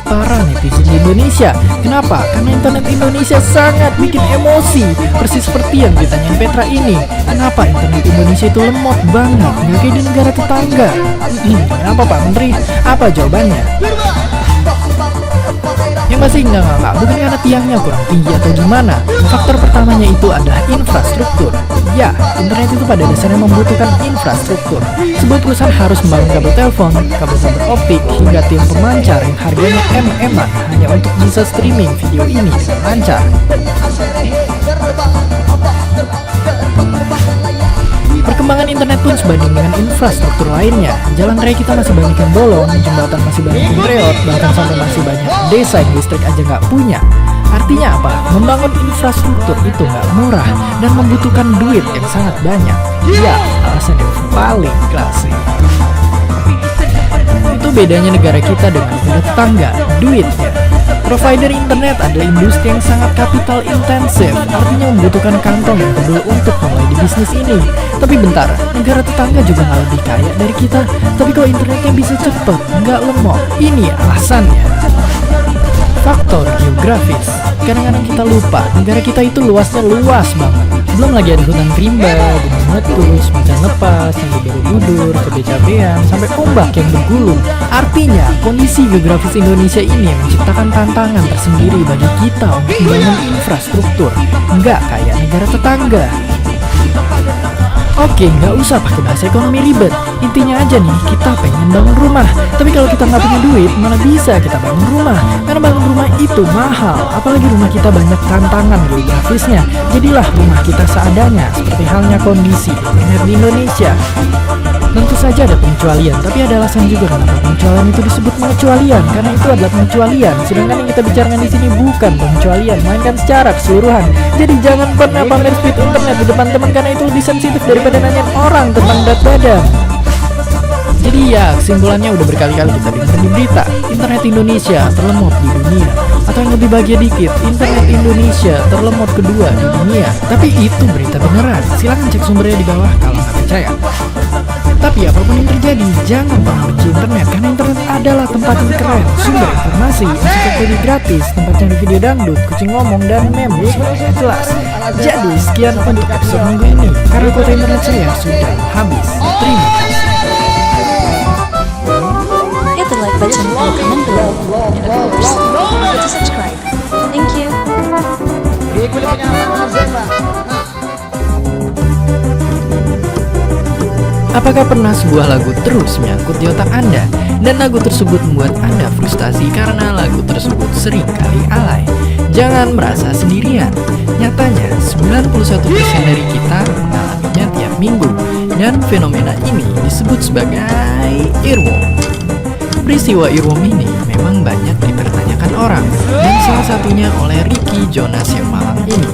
Para netizen di Indonesia, kenapa? Karena internet Indonesia sangat bikin emosi. Persis seperti yang ditanyain Petra ini. Kenapa internet Indonesia itu lemot banget, nggak kayak di negara tetangga? Kenapa Pak Menteri? Apa jawabannya? Yang pasti enggak, bukan karena tiangnya kurang tinggi atau gimana. Faktor pertamanya itu adalah infrastruktur. Ya, internet itu pada dasarnya membutuhkan infrastruktur. Sebuah perusahaan harus membangun kabel telepon, kabel fiber optik, hingga tiang pemancar yang harganya MM-an hanya untuk bisa streaming video ini dengan lancar. Perkembangan internet pun sebanding dengan infrastruktur lainnya. Jalan raya kita masih banyak yang bolong, jembatan masih banyak yang reot, bahkan sampai masih banyak desa yang listrik aja nggak punya. Artinya apa? Membangun infrastruktur itu nggak murah dan membutuhkan duit yang sangat banyak. Ya, alasan yang paling klasik. Itu bedanya negara kita dengan negara tetangga, duitnya. Provider internet adalah industri yang sangat kapital intensif, artinya membutuhkan kantong yang tebal untuk mulai di bisnis ini. Tapi bentar, negara tetangga juga nggak lebih kaya dari kita, tapi kok internetnya bisa cepet, nggak lemot. Ini alasannya. Faktor geografis. Kadang-kadang kita lupa, negara kita itu luasnya luas banget. Belum lagi ada hutan rimba, gunung meletus, hujan lepas, yang berbudur, cabe-cabean, sampai ombak yang bergulung. Artinya, kondisi geografis Indonesia ini menciptakan tantangan tersendiri bagi kita untuk membangun infrastruktur. Nggak kayak negara tetangga. Oke, nggak usah pakai bahasa ekonomi ribet. Intinya aja nih, kita pengen bangun rumah. Tapi kalau kita nggak punya duit, mana bisa kita bangun rumah? Karena bangun rumah itu mahal. Apalagi rumah kita banyak tantangan geografisnya. Jadilah rumah kita seadanya, seperti halnya kondisi internet di Indonesia. Tentu saja ada pengecualian, tapi ada alasan juga kenapa pengecualian itu disebut pengecualian. Karena itu adalah pengecualian. Sedangkan yang kita bicarakan di sini bukan pengecualian, melainkan secara keseluruhan. Jadi jangan pernah pamer speed internet di depan teman, karena itu lebih sensitif daripada nanyain orang tentang berat badan. Jadi ya, kesimpulannya udah berkali-kali kita dengar di berita, internet Indonesia terlemot di dunia. Atau yang lebih bahagia dikit, internet Indonesia terlemot kedua di dunia. Tapi itu berita beneran, silahkan cek sumbernya di bawah kalau nggak percaya. Tapi apapun yang terjadi, jangan pernah benci internet, karena internet adalah tempat yang keren, sumber informasi, ensiklopedia gratis, tempat cari video dangdut, kucing ngomong, dan meme semuanya jelas. Jadi sekian untuk episode minggu ini, karena kuota internet saya sudah habis. Terima kasih. Hit the like button and comment below, and of course, don't forget to subscribe. Thank you. Apakah pernah sebuah lagu terus menyangkut di otak Anda, dan lagu tersebut membuat Anda frustasi karena lagu tersebut sering kali alay? Jangan merasa sendirian. Nyatanya, 91% dari kita mengalaminya tiap minggu, dan fenomena ini disebut sebagai earworm. Peristiwa earworm ini memang banyak dipertanyakan orang, dan salah satunya oleh Ricky Jonas yang malam ini,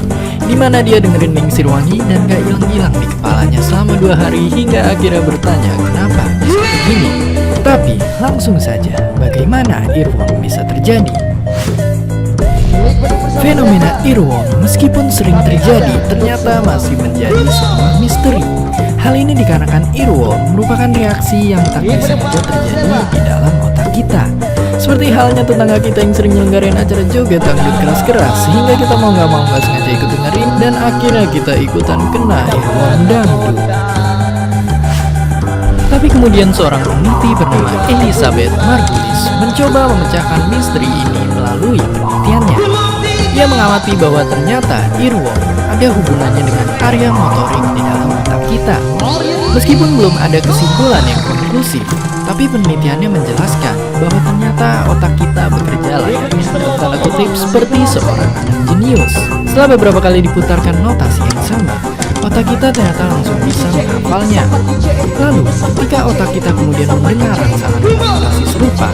di mana dia dengerin Ningsih Wangi dan gak hilang-hilang di kepalanya selama 2 hari hingga akhirnya bertanya kenapa bisa begini. Tapi langsung saja, bagaimana earworm bisa terjadi? Fenomena earworm meskipun sering terjadi, ternyata masih menjadi sebuah misteri. Hal ini dikarenakan earworm merupakan reaksi yang tak disengaja terjadi di dalam otak kita. Seperti halnya tetangga kita yang sering nyelenggarain acara joget dangdut keras-keras, sehingga kita mau nggak sengaja ikut dengerin, dan akhirnya kita ikutan kena earworm dangdut. Tapi kemudian seorang peneliti bernama Elizabeth Margulis mencoba memecahkan misteri ini melalui penelitiannya. Ia mengamati bahwa ternyata earworm ada hubungannya dengan area motorik di dalam otak kita. Meskipun belum ada kesimpulan yang konklusif, tapi penelitiannya menjelaskan bahwa ternyata otak kita bekerja layaknya dalam tanda kutip seperti seorang anak jenius. Setelah beberapa kali diputarkan notasi yang sama, otak kita ternyata langsung bisa menghafalnya. Lalu, ketika otak kita kemudian mendengar rangsangan notasi serupa,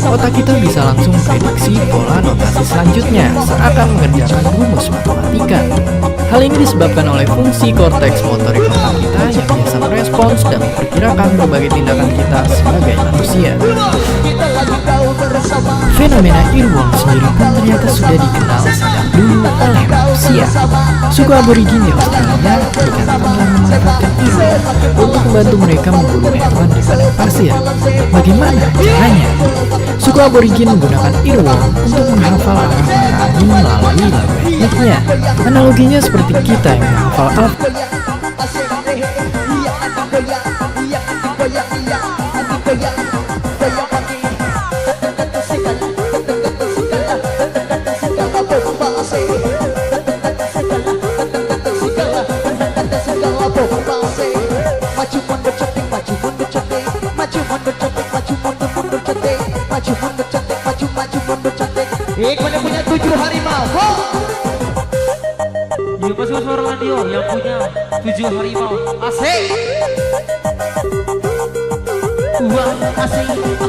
otak kita bisa langsung prediksi pola notasi selanjutnya seakan mengerjakan rumus matematika. Hal ini disebabkan oleh fungsi korteks motorik otak kita yang biasa merespons dan memperkirakan berbagai tindakan kita sebagai manusia. Fenomena earworm sendiri pun ternyata sudah dikenal sejak dulu oleh manusia. Suku aborigin di Australia dikatakan telah memanfaatkan earworm untuk membantu mereka memburu hewan di padang pasir. Bagaimana caranya? Suku aborigin menggunakan earworm untuk menghafal arah mata angin melalui lagu etniknya. Analoginya seperti kita yang menghafal Yang punya 7 harimau. Ya masuk suara radio yang punya 7 harimau. Asik. Wah, asik.